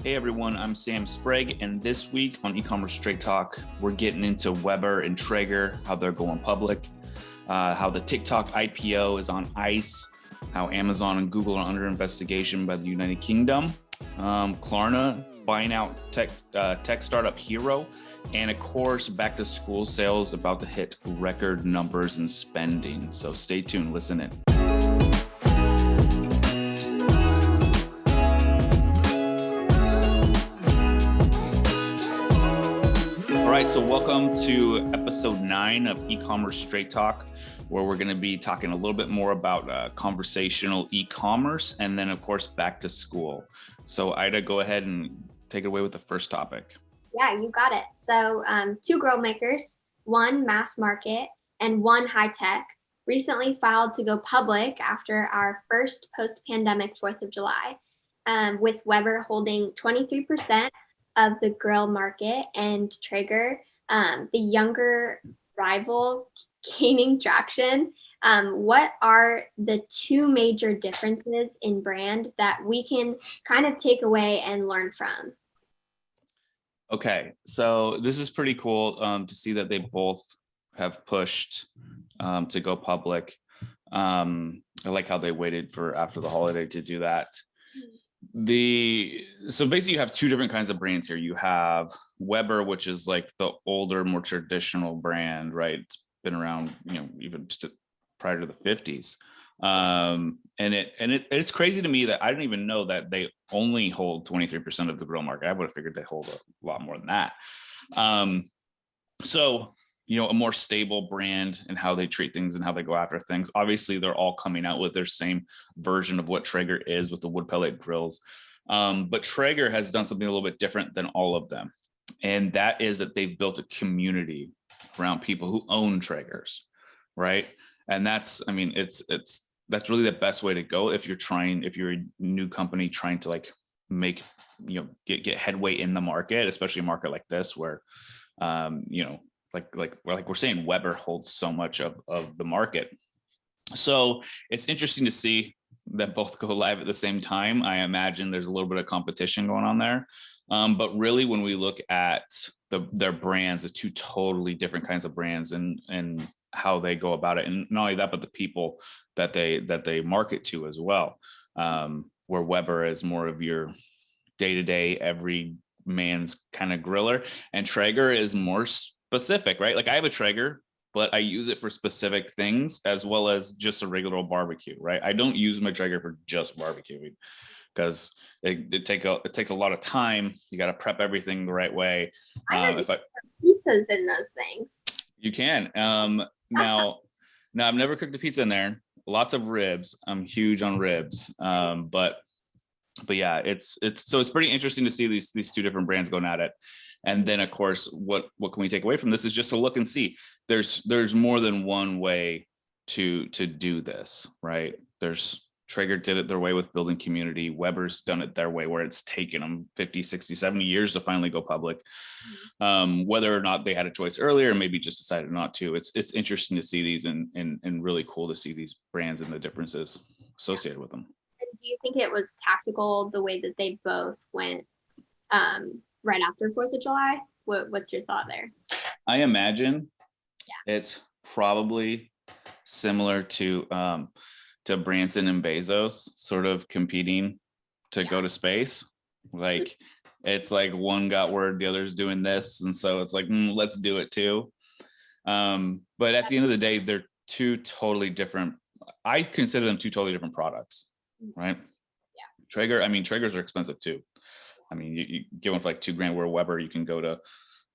Hey everyone, I'm Sam Sprague, and this week on Ecommerce Straight Talk, we're getting into Weber and Traeger, how they're going public, how the TikTok IPO is on ice, how Amazon and Google are under investigation by the United Kingdom, Klarna buying out tech startup Hero, and of course, BackToSchool sales about to hit record numbers in spending. So stay tuned, listen in. All right, so welcome to episode 9 of Ecommerce Straight Talk, where we're going to be talking a little bit more about conversational e-commerce and then, of course, back to school. So Ida, go ahead and take it away with the first topic. Yeah, you got it. So 2 grill makers, 1 mass market and 1 high tech, recently filed to go public after our first post-pandemic 4th of July, with Weber holding 23% of the grill market and Traeger, the younger rival, gaining traction. What are the 2 major differences in brand that we can kind of take away and learn from? Okay, so this is pretty cool to see that they both have pushed to go public. I like how they waited for after the holiday to do that. So basically you have 2 different kinds of brands here. You have Weber, which is like the older, more traditional brand, right? It's been around, even prior to the 50s. And it's crazy to me that I didn't even know that they only hold 23% of the grill market. I would have figured they hold a lot more than that. So a more stable brand and how they treat things and how they go after things. Obviously, they're all coming out with their same version of what Traeger is with the wood pellet grills. But Traeger has done something a little bit different than all of them. And that is that they've built a community around people who own Traegers, right? And that's really the best way to go if you're a new company trying to like make, get headway in the market, especially a market like this where, like we're saying, Weber holds so much of the market. So it's interesting to see that both go live at the same time. I imagine there's a little bit of competition going on there. But really, when we look at their brands, the 2 totally different kinds of brands and how they go about it. And not only that, but the people that they market to as well. Where Weber is more of your day-to-day, every man's kind of griller, and Traeger is more specific, right? Like I have a Traeger, but I use it for specific things as well as just a regular old barbecue, right? I don't use my Traeger for just barbecuing because it takes a lot of time. You got to prep everything the right way. Pizzas in those things. You can. Now I've never cooked a pizza in there. Lots of ribs. I'm huge on ribs. But yeah, it's pretty interesting to see these 2 different brands going at it. And then, of course, what can we take away from this is just to look and see there's more than one way to do this, right? Traeger did it their way with building community. Weber's done it their way where it's taken them 50, 60, 70 years to finally go public. Whether or not they had a choice earlier, or maybe just decided not to. It's interesting to see these and really cool to see these brands and the differences associated with them. Do you think it was tactical the way that they both went right after 4th of July? What's your thought there? I imagine it's probably similar to Branson and Bezos sort of competing to go to space. Like it's like one got word, the other's doing this. And so it's like, let's do it too. But at the end of the day, they're 2 totally different. I consider them 2 totally different products, right? Yeah. Traegers are expensive too. You get one for like $2,000, where Weber, you can go to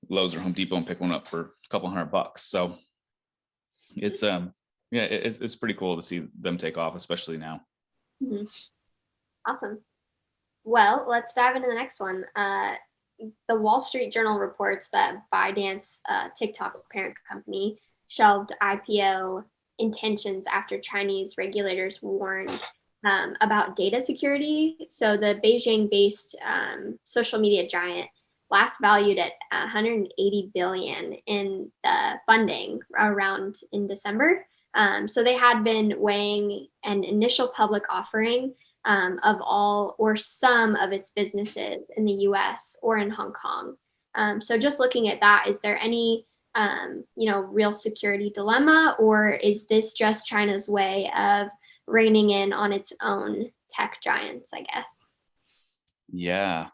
Lowe's or Home Depot and pick one up for a couple $100. So it's, it's pretty cool to see them take off, especially now. Mm-hmm. Awesome. Well, let's dive into the next one. The Wall Street Journal reports that ByteDance, TikTok parent company, shelved IPO intentions after Chinese regulators warned about data security. So the Beijing-based social media giant, last valued at 180 billion in funding around in December. So they had been weighing an initial public offering of all or some of its businesses in the US or in Hong Kong. So just looking at that, is there any real security dilemma, or is this just China's way of reining in on its own tech giants, I guess? Yeah.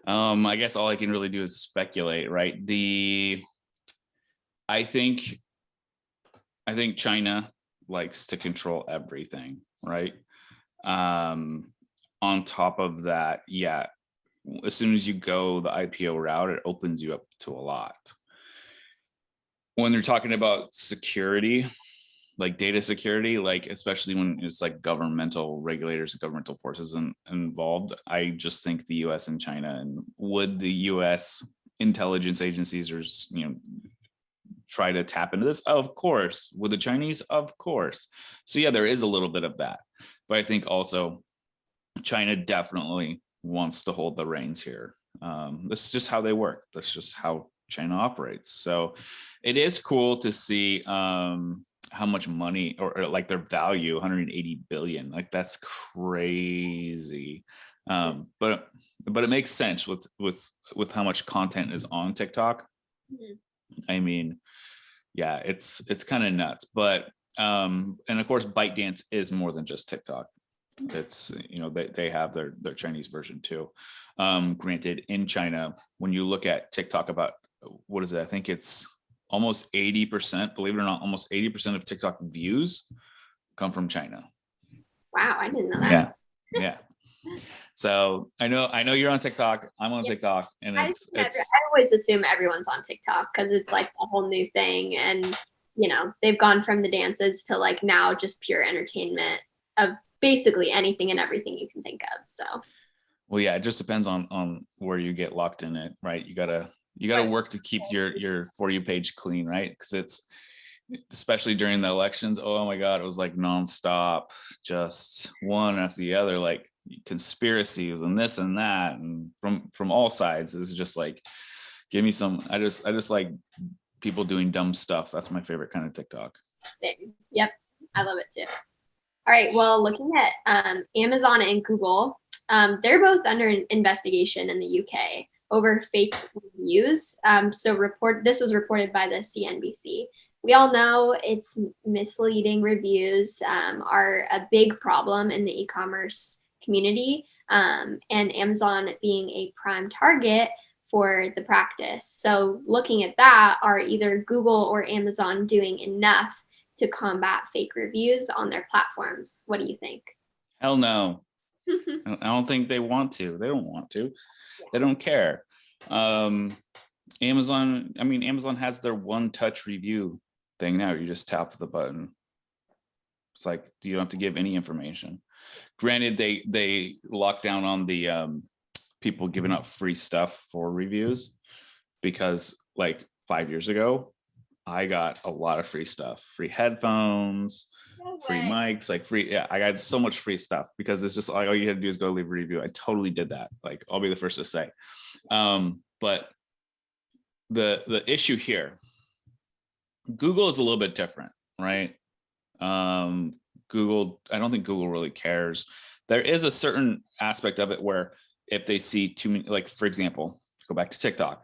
I guess all I can really do is speculate, right? I think China likes to control everything, right? On top of that, yeah, as soon as you go the IPO route, it opens you up to a lot. When they're talking about security, like data security, like especially when it's like governmental regulators and governmental forces involved, I just think the US and China, and would the US intelligence agencies or try to tap into this? Of course. With the Chinese? Of course. So yeah, there is a little bit of that. But I think also China definitely wants to hold the reins here. This is just how they work. That's just how China operates. So it is cool to see how much money or like their value, 180 billion. Like that's crazy. But it makes sense with how much content is on TikTok. I mean, yeah, it's kind of nuts. But and of course, ByteDance is more than just TikTok. It's they have their Chinese version too. Granted, in China, when you look at TikTok, about what is it? I think it's almost 80%. Believe it or not, almost 80% of TikTok views come from China. Wow, I didn't know that. Yeah. So I know you're on TikTok. I'm on TikTok, and I always assume everyone's on TikTok because it's like a whole new thing, and they've gone from the dances to like now just pure entertainment of basically anything and everything you can think of. So well, yeah, it just depends on where you get locked in it, right? You gotta work to keep your For You page clean, right? Because it's, especially during the elections, oh my god, it was like nonstop, just one after the other, like conspiracies and this and that, and from all sides. It's just like, give me some. I just like people doing dumb stuff. That's my favorite kind of TikTok. Same. Yep, I love it too. All right, well, looking at Amazon and Google, they're both under investigation in the UK over fake reviews. This was reported by the CNBC. We all know it's misleading reviews are a big problem in the e-commerce community, and Amazon being a prime target for the practice. So looking at that, are either Google or Amazon doing enough to combat fake reviews on their platforms? What do you think? Hell no. I don't think they want to. They don't want to. Yeah. They don't care. Amazon has their one-touch review thing now. You just tap the button. It's like, you don't have to give any information. Granted, they lock down on the people giving up free stuff for reviews, because like 5 years ago, I got a lot of free stuff, free headphones, free mics, like free. Yeah, I got so much free stuff because it's just like, all you had to do is go leave a review. I totally did that. Like, I'll be the first to say. But the issue here, Google is a little bit different, right? Google, I don't think Google really cares. There is a certain aspect of it where if they see too many, like for example, go back to TikTok.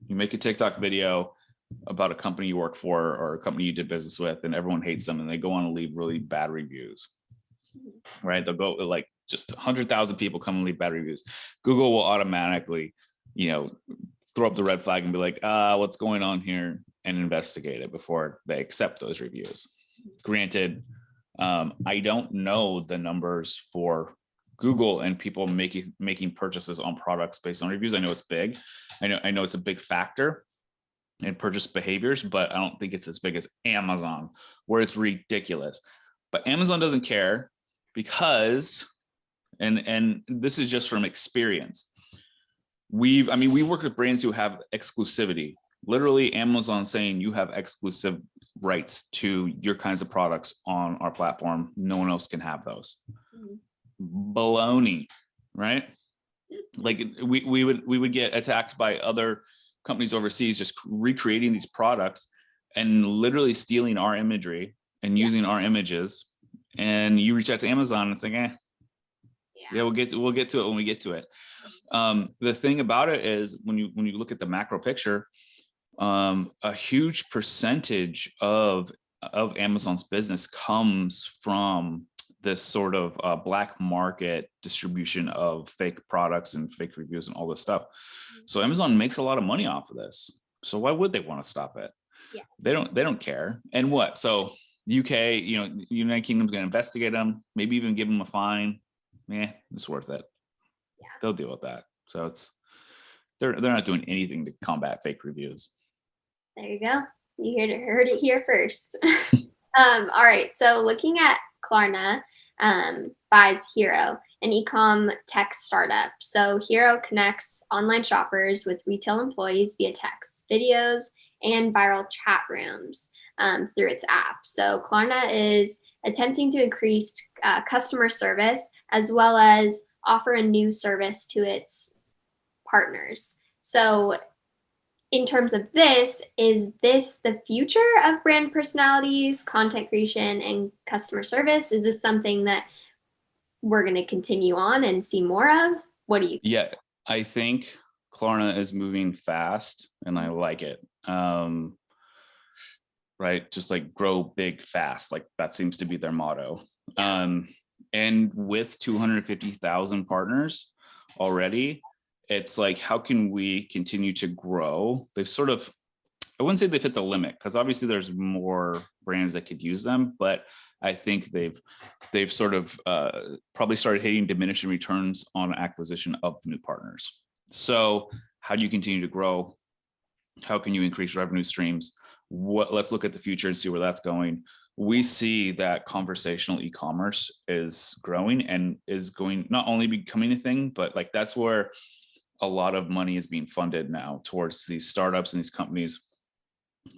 You make a TikTok video about a company you work for or a company you did business with, and everyone hates them, and they go on to leave really bad reviews, right? They'll go like just 100,000 people come and leave bad reviews. Google will automatically, throw up the red flag and be like, what's going on here, and investigate it before they accept those reviews. Granted, I don't know the numbers for Google and people making purchases on products based on reviews. I know it's big. I know it's a big factor in purchase behaviors, but I don't think it's as big as Amazon, where it's ridiculous. But Amazon doesn't care because, and this is just from experience. We work with brands who have exclusivity. Literally, Amazon saying you have exclusive rights to your kinds of products on our platform. No one else can have those. Baloney, right? Like we would get attacked by other companies overseas just recreating these products and literally stealing our imagery and using our images. And you reach out to Amazon and it's like, Yeah, we'll get to it when we get to it. The thing about it is when you look at the macro picture, a huge percentage of Amazon's business comes from this sort of black market distribution of fake products and fake reviews and all this stuff. So Amazon makes a lot of money off of this. So why would they want to stop it? Yeah. They don't care. And what? So the UK, United Kingdom's going to investigate them, maybe even give them a fine. It's worth it. Yeah. They'll deal with that. So they're not doing anything to combat fake reviews. There you go. You heard it here first. All right. So looking at Klarna, buys Hero, an eComm tech startup. So Hero connects online shoppers with retail employees via text, videos, and viral chat rooms through its app. So Klarna is attempting to increase customer service as well as offer a new service to its partners. So in terms of this, is this the future of brand personalities, content creation, and customer service? Is this something that we're going to continue on and see more of? What do you think? Yeah, I think Klarna is moving fast and I like it. Right? Just like grow big fast. Like that seems to be their motto. Yeah. And with 250,000 partners already, it's like, how can we continue to grow? They've sort of, I wouldn't say they've hit the limit because obviously there's more brands that could use them, but I think they've sort of probably started hitting diminishing returns on acquisition of new partners. So how do you continue to grow? How can you increase revenue streams? Let's look at the future and see where that's going. We see that conversational e-commerce is growing and is going not only becoming a thing, but like that's where a lot of money is being funded now towards these startups and these companies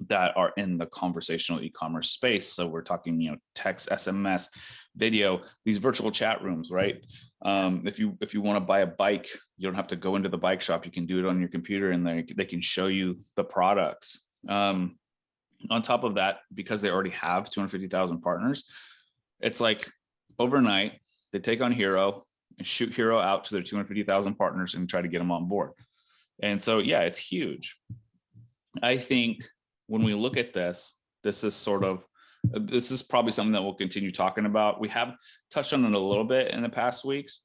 that are in the conversational e-commerce space. So we're talking, text, SMS, video, these virtual chat rooms, right? If you want to buy a bike, you don't have to go into the bike shop. You can do it on your computer and they can show you the products. On top of that, because they already have 250,000 partners, it's like overnight they take on Hero and shoot Hero out to their 250,000 partners and try to get them on board. And so, yeah, it's huge. I think when we look at this is probably something that we'll continue talking about. We have touched on it a little bit in the past weeks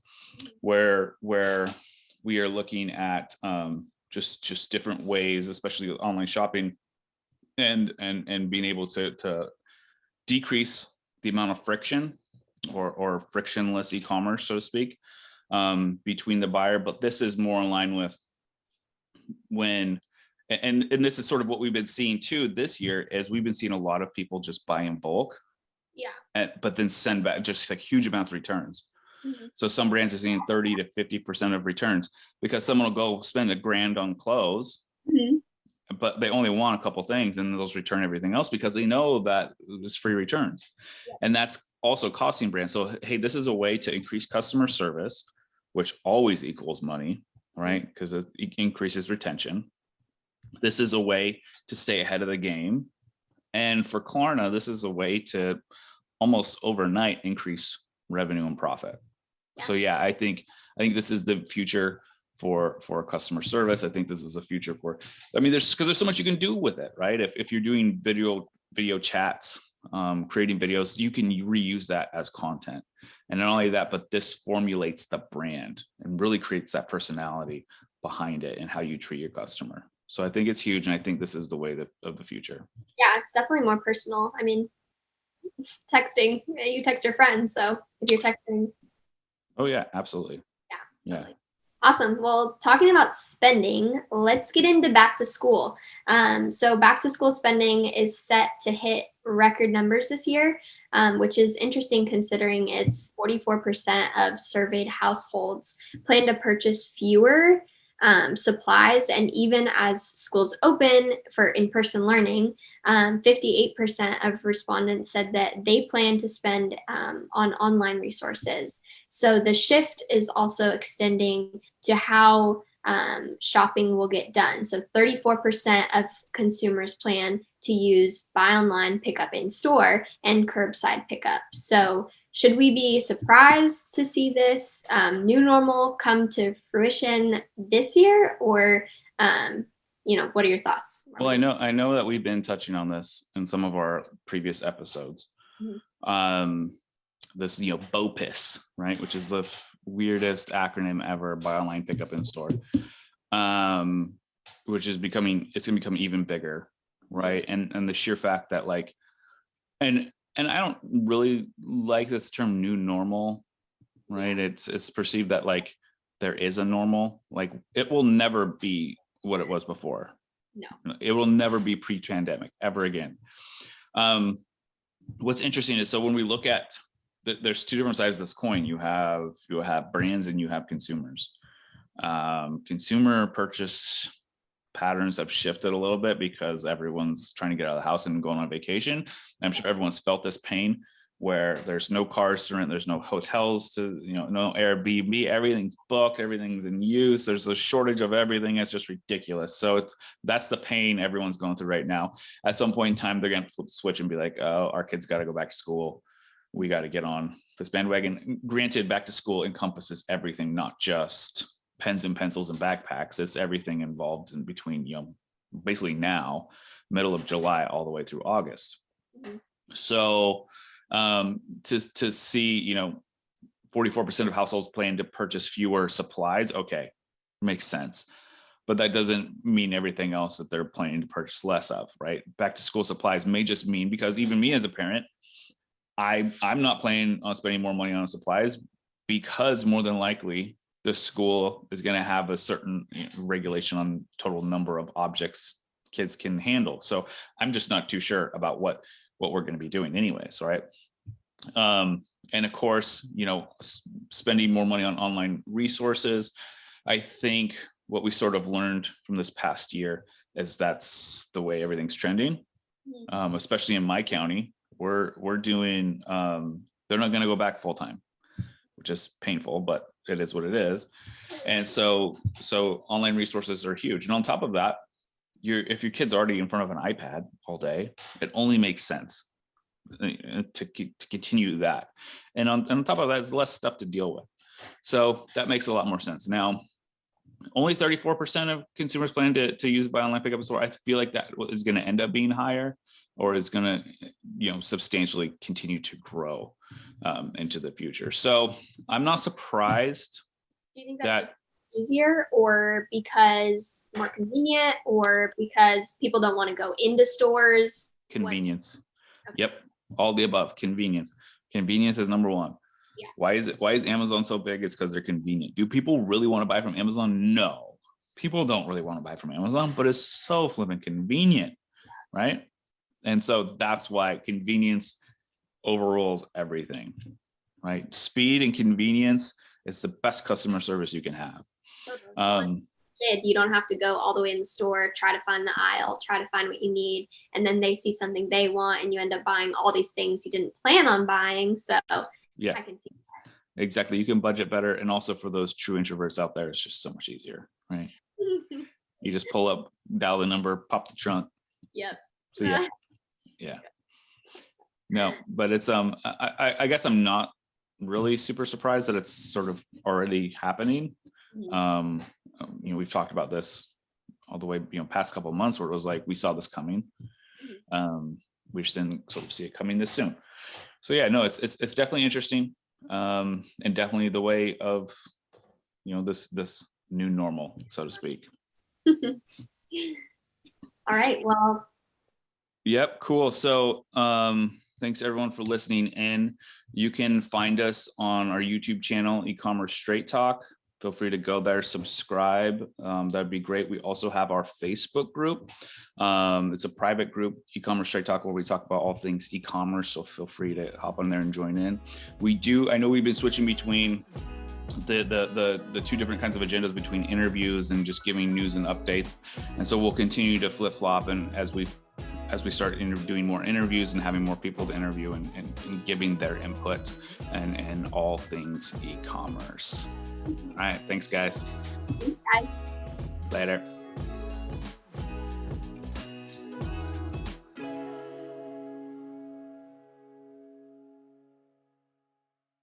where we are looking at just different ways, especially online shopping and being able to decrease the amount of friction or frictionless e-commerce, so to speak, between the buyer. But this is more in line with and this is sort of what we've been seeing too this year, is we've been seeing a lot of people just buy in bulk, but then send back just like huge amounts of returns. So some brands are seeing 30 to 50% of returns because someone will go spend $1,000 on clothes, but they only want a couple things and they'll return everything else because they know that it's free returns. And that's also costing brands. So, hey, this is a way to increase customer service, which always equals money, right? Because it increases retention. This is a way to stay ahead of the game. And for Klarna, this is a way to almost overnight increase revenue and profit. So yeah, I think this is the future for customer service. I think this is a future there's so much you can do with it, right? If you're doing video chats, creating videos, you can reuse that as content. And not only that, but this formulates the brand and really creates that personality behind it and how you treat your customer. So I think it's huge. And I think this is the way of the future. Yeah, it's definitely more personal. I mean, texting, you text your friends. So if you're texting. Oh yeah, absolutely. Yeah. Totally. Awesome. Well, talking about spending, let's get into back to school. So back to school spending is set to hit record numbers this year, which is interesting considering it's 44% of surveyed households plan to purchase fewer supplies. And even as schools open for in-person learning, 58% of respondents said that they plan to spend on online resources. So the shift is also extending to how shopping will get done. So 34% of consumers plan to use buy online, pick up in store, and curbside pickup. So should we be surprised to see this new normal come to fruition this year, or what are your thoughts? Well, I know that we've been touching on this in some of our previous episodes. This, BOPIS, right, which is the weirdest acronym ever, buy online, pick up in store, which is it's going to become even bigger, right? And the sheer fact that and I don't really like this term new normal, right? It's perceived that there is a normal, it will never be what it was before. No, it will never be pre-pandemic ever again. What's interesting is, so when we look at there's two different sides of this coin. You have brands and you have consumers. Consumer purchase patterns have shifted a little bit because everyone's trying to get out of the house and going on vacation. I'm sure everyone's felt this pain where there's no cars to rent, there's no hotels to, no Airbnb, everything's booked, everything's in use. There's a shortage of everything. It's just ridiculous. So that's the pain everyone's going through right now. At some point in time, they're going to flip the switch and be like, oh, our kids got to go back to school. We got to get on this bandwagon. Granted, back to school encompasses everything, not just pens and pencils and backpacks. It's everything involved in between, basically now, middle of July, all the way through August. So to see, 44% of households plan to purchase fewer supplies. Okay, makes sense. But that doesn't mean everything else that they're planning to purchase less of, right? Back to school supplies may just mean, because even me as a parent, I'm not planning on spending more money on supplies, because more than likely the school is going to have a certain regulation on total number of objects kids can handle. So I'm just not too sure about what we're going to be doing anyways, right? And of course, spending more money on online resources. I think what we sort of learned from this past year is that's the way everything's trending, especially in my county. We're doing, they're not going to go back full time, which is painful, but it is what it is. And so online resources are huge. And on top of that, if your kid's already in front of an iPad all day, it only makes sense to continue that. And on top of that, there's less stuff to deal with. So that makes a lot more sense. Now, only 34% of consumers plan to use buy online, pick up in store. I feel like that is going to end up being higher, or is going to, substantially continue to grow into the future. So I'm not surprised. Do you think that's just easier, or because more convenient, or because people don't want to go into stores? Convenience. Okay. Yep. All the above. Convenience is number one. Yeah. Why is Amazon so big? It's because they're convenient. Do people really want to buy from Amazon? No, people don't really want to buy from Amazon, but it's so flipping convenient, right? And so that's why convenience overrules everything, right? Speed and convenience is the best customer service you can have. You don't have to go all the way in the store, try to find the aisle, try to find what you need, and then they see something they want and you end up buying all these things you didn't plan on buying. So yeah, I can see that. Exactly. You can budget better. And also for those true introverts out there, it's just so much easier, right? You just pull up, dial the number, pop the trunk. Yep. So yeah. No, but it's I guess I'm not really super surprised that it's sort of already happening. We've talked about this all the way, past couple of months, where it was like we saw this coming. We just didn't sort of see it coming this soon. So yeah, no, it's definitely interesting, and definitely the way of this new normal, so to speak. All right. Well. Yep. Cool. So thanks everyone for listening in. You can find us on our YouTube channel, Ecommerce Straight Talk. Feel free to go there, subscribe. That'd be great. We also have our Facebook group. It's a private group, Ecommerce Straight Talk, where we talk about all things e-commerce. So feel free to hop on there and join in. I know we've been switching between the two different kinds of agendas, between interviews and just giving news and updates. And so we'll continue to flip flop, and as we start doing more interviews and having more people to interview and giving their input and all things e-commerce. All right. Thanks, guys. Thanks, guys. Later.